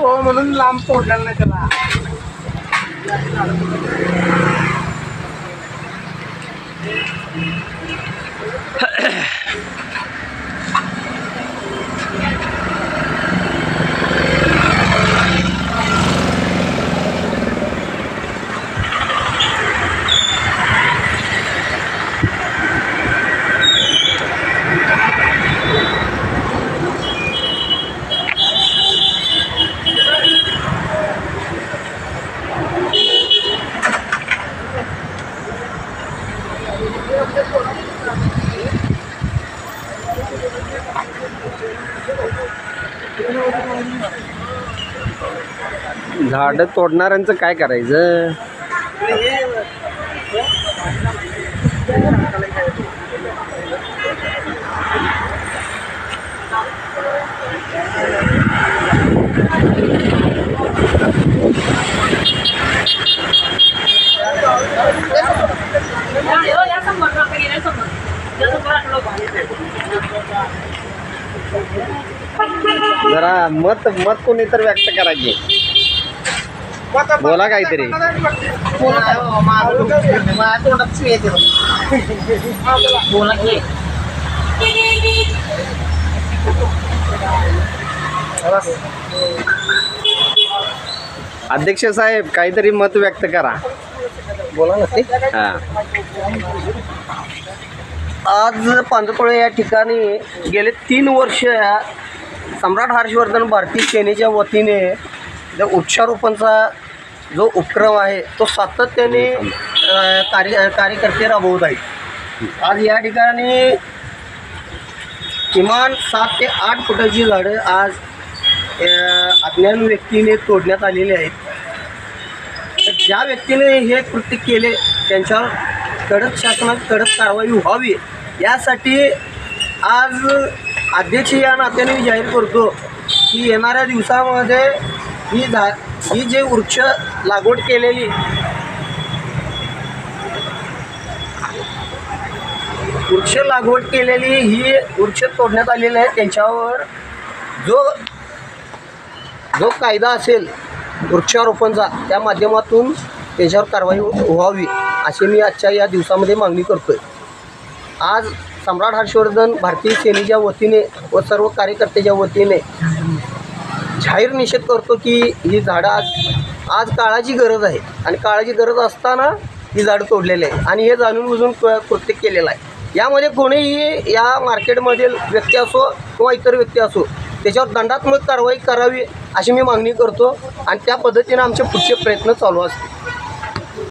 हो म्हणून लांब तोडलेलं नाही त्याला. झाड तोडणाऱ्यांचं काय करायचं? जरा मत कोणी तर व्यक्त करायचे. बोला काहीतरी. अध्यक्ष साहेब काहीतरी मत व्यक्त करा. बोला ना ते. आज पांजरतोळे या ठिकाणी गेले 3 वर्ष सम्राट हर्षवर्धन भारतीय सेनेच्या वतीने जो वृक्षारोपणचा जो उपक्रम आहे तो सातत्याने कार्यकर्ते राबवत आहेत. आज या ठिकाणी किमान 7 ते 8 फुटाची झाडं आज अज्ञान व्यक्तीने तोडण्यात आलेली आहेत. तर ज्या व्यक्तीने हे कृत्य केले त्यांच्यावर कडक शासनात कडक कारवाई व्हावी यासाठी आज अध्यक्ष या नात्याने मी जाहीर करतो की येणाऱ्या दिवसामध्ये ही जे वृक्ष लागवड केलेली ही वृक्ष तोडण्यात आलेली आहे त्यांच्यावर जो कायदा असेल वृक्षारोपणचा त्या माध्यमातून त्याच्यावर कारवाई व्हावी अशी मी आजच्या या दिवसामध्ये मागणी करतोय. आज सम्राट हर्षवर्धन भारतीय सेनेच्या वतीने व सर्व कार्यकर्त्याच्या वतीने जाहीर निषेध करतो की ही झाडं आज काळाची गरज आहे आणि काळाची गरज असताना ही झाडं तोडलेली आहे आणि हे जाणून बुजून कृत्य केलेलं आहे. यामध्ये कोणीही या मार्केटमधील व्यक्ती असो किंवा इतर व्यक्ती असो त्याच्यावर दंडात्मक कारवाई करावी अशी मी मागणी करतो आणि त्या पद्धतीने आमचे पुढचे प्रयत्न चालू असतील.